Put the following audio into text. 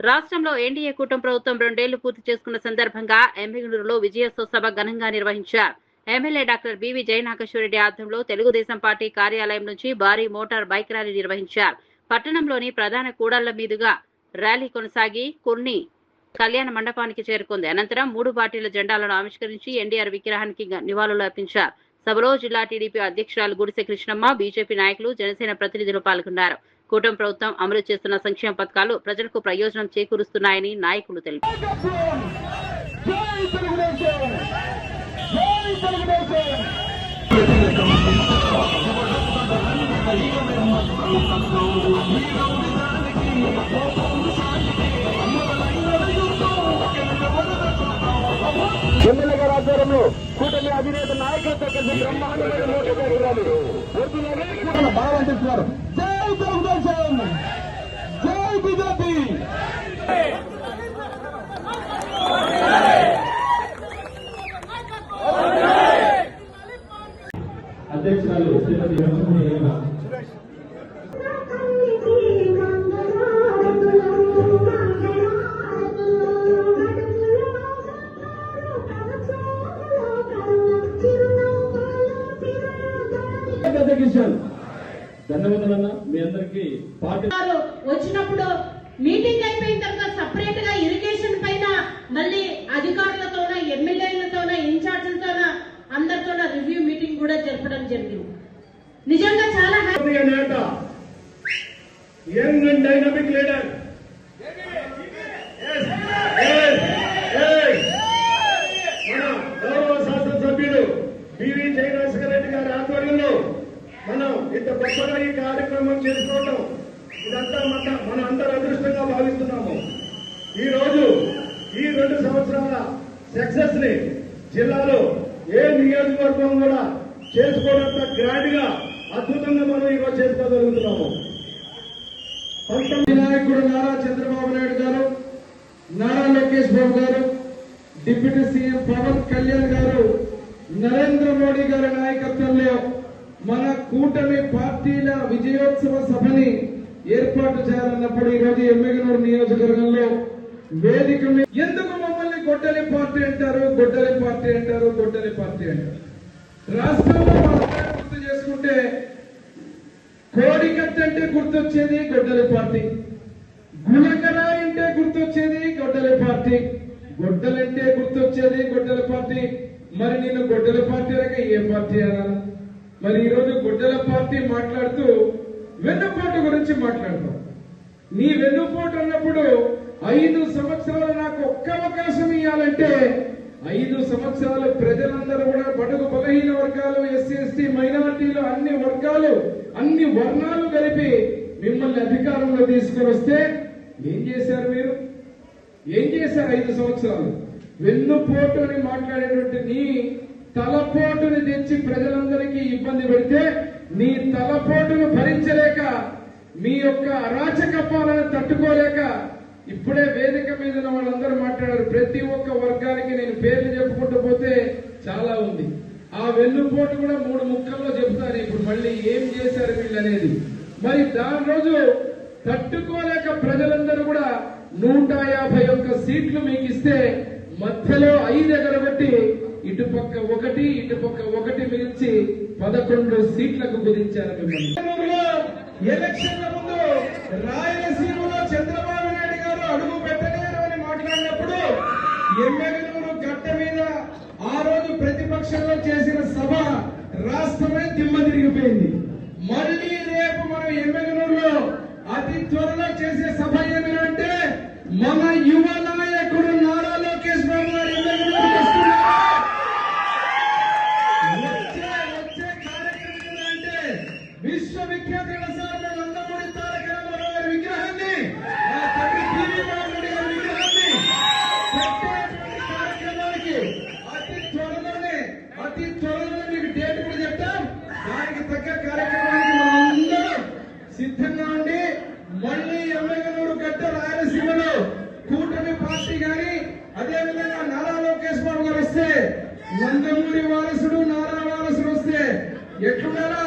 రాష్ట్రంలో ఎన్డీఏ కూటమి ప్రభుత్వం 2 ఏళ్లు పూర్తి చేసుకున్న సందర్భంగా ఎమ్మిగనూరులో విజయోత్సవ సభ ఘనంగా నిర్వహించారు. ఎమ్మెల్యే డాక్టర్ బివి జయనాగేశ్వరరెడ్డి ఆధ్వర్యంలో తెలుగుదేశం పార్టీ కార్యాలయం నుంచి భారీ మోటార్ బైక్ ర్యాలీ నిర్వహించారు. పట్టణంలోని ప్రధాన కూడళ్ల మీదుగా ర్యాలీ కొనసాగి కొన్ని కళ్యాణ మండపానికి చేరుకుంది. అనంతరం 3 పార్టీల జెండాలను ఆవిష్కరించి ఎన్టీఆర్ విగ్రహానికి నివాళులు అర్పించారు. సభలో జిల్లా టీడీపీ అధ్యక్షురాలు గుడిసె కృష్ణమ్మ, బీజేపీ నాయకులు, జనసేన ప్రతినిధులు పాల్గొన్నారు. కూటమి ప్రభుత్వం అమలు చేస్తున్న సంక్షేమ పథకాలు ప్రజలకు ప్రయోజనం చేకూరుస్తున్నాయని నాయకులు తెలిపారు. ఎమ్మెల్యే గారి ఆధ్వర్యంలో కూటమి అధినేత నాయకులతో కలిసి బ్రహ్మాండమైన బాగా అందిస్తున్నారు. జై తెలుగుదేశం, జై బీజేపీ. అధ్యక్షురాలు శ్రీమతి ధన్యవాదాలన్నా. మీ అందరికి వచ్చినప్పుడు మీటింగ్ అయిపోయిన తర్వాత సపరేట్ గా ఇరిగేషన్ పైన మళ్ళీ అధికారులతోన, ఎమ్మెల్యేలతోన, ఇన్ఛార్జీలతోన అందరితోన రివ్యూ మీటింగ్ కూడా జరపడం జరిగింది. నిజంగా చాలా యంగ్ అండ్ డైనమిక్ లీడర్ మన గౌరవ శాసనసభ్యులు బివి జయనాగేశ్వరరెడ్డి గారి ఆధ్వర్యంలో మనం ఇంత గొప్పగా ఈ కార్యక్రమం చేసుకోవటం ఇదంతా మన అందరూ అదృష్టంగా భావిస్తున్నాము. ఈ రోజు ఈ 2 సంవత్సరాల సక్సెస్ ని జిల్లాలో ఏ నియోజకవర్గం కూడా చేసుకోవడంత గ్రాండ్ గా అద్భుతంగా మనం ఈరోజు చేసుకోగలుగుతున్నాము. నాయకుడు నారా చంద్రబాబు నాయుడు గారు, నారా లోకేష్ బాబు గారు, డిప్యూటీ సీఎం పవన్ కళ్యాణ్ గారు, నరేంద్ర మోడీ గారి నాయకత్వంలో మన కూటమి పార్టీల విజయోత్సవ సభని ఏర్పాటు చేయాలన్నప్పుడు ఈరోజు ఎమ్మిగనూరు నియోజకవర్గంలో వేదిక ఎందుకు మమ్మల్ని గొడ్డలి పార్టీ అంటారు, గొడ్డలి పార్టీ అంటారు, గొడ్డలి పార్టీ అంటారు. రాష్ట్రంలో గుర్తు చేసుకుంటే కోడికత్తి అంటే గుర్తొచ్చేది గొడ్డలి పార్టీ, గులకరాయి అంటే గుర్తొచ్చేది గొడ్డలి పార్టీ, గొడ్డలంటే గుర్తొచ్చేది గొడ్డలి పార్టీ. మరి నేను గొడ్డలి పార్టీ లాగా ఏ పార్టీ అనాలి? మరి ఈరోజు గొడ్డల పార్టీ మాట్లాడుతూ వెన్నుపోటు గురించి మాట్లాడతాం. నీ వెన్నుపోటు అన్నప్పుడు 5 సంవత్సరాలు నాకు ఒక్క అవకాశం ఇవ్వాలంటే 5 సంవత్సరాలు ప్రజలందరూ కూడా బడుగు బలహీన వర్గాలు, ఎస్సీ ఎస్టీ మైనారిటీలు, అన్ని వర్గాలు, అన్ని వర్ణాలు కలిపి మిమ్మల్ని అధికారంలో తీసుకొని వస్తే ఏం చేశారు? మీరు ఏం చేశారు? 5 సంవత్సరాలు వెన్నుపోటు అని మాట్లాడేటువంటి నీ తలపోటుని తెచ్చి ప్రజలందరికీ ఇబ్బంది పెడితే నీ తలపోటును భరించలేక, మీ యొక్క అరాచక పాలన తట్టుకోలేక ఇప్పుడే వేదిక మీద వాళ్ళందరూ మాట్లాడారు. ప్రతి ఒక్క వర్గానికి నేను పేర్లు చెప్పుకుంటూ పోతే చాలా ఉంది. ఆ వెన్నుపోటు కూడా 3 ముక్కల్లో చెబుతాను ఇప్పుడు మళ్ళీ ఏం చేశారు వీళ్ళు అనేది. మరి దాని రోజు తట్టుకోలేక ప్రజలందరూ కూడా 151 సీట్లు మీకు ఇస్తే మధ్యలో 5 ఎగరగొట్టి ఇటుపక్క 1 ఇటుపక్క 1 మిగిల్చి 11 సీట్లకు కుదించారు మిమ్మల్ని. ఎలక్షన్ల ముందు రాయలసీమలో చంద్రబాబు నాయుడు గారు అడుగు పెట్టలేరు అని మాట్లాడినప్పుడు ఎమ్మెగనూరు గడ్డ మీద ఆ రోజు ప్రతిపక్షంలో చేసిన సభ రాష్ట్రమే దిమ్మ తిరిగిపోయింది. మళ్ళీ రేపు మనం ఎమ్మెగనూరులో అతి త్వరలో చేసే సభ ఏమిటంటే మన యువ నాయకుడు నారా లోకేష్ బాబు గారు ఎమ్మెగనూరు వచ్చే కార్యక్రమం అంటే విశ్వవిఖ్యాత నందమూరి తారక రామారావు గారి విగ్రహాన్ని, ఆ తండ్రి టీవీ రామారెడ్డి గారి విగ్రహాన్ని పెట్టేటువంటి కార్యక్రమానికి అతి త్వరలోనే మీకు డేట్ కూడా చెప్తాం. దానికి తగ్గ కార్యక్రమానికి మనందరం సిద్ధంగా ఉండి మళ్ళీ ఎమ్మెగనూరు గడ్డ రాయలసీమలో కూటమి పార్టీ గాని అదేవిధంగా నారా లోకేష్ బాబు గారు వస్తే, నందమూరి వారసుడు నారా వారసుడు వస్తే ఎట్లున్నారా?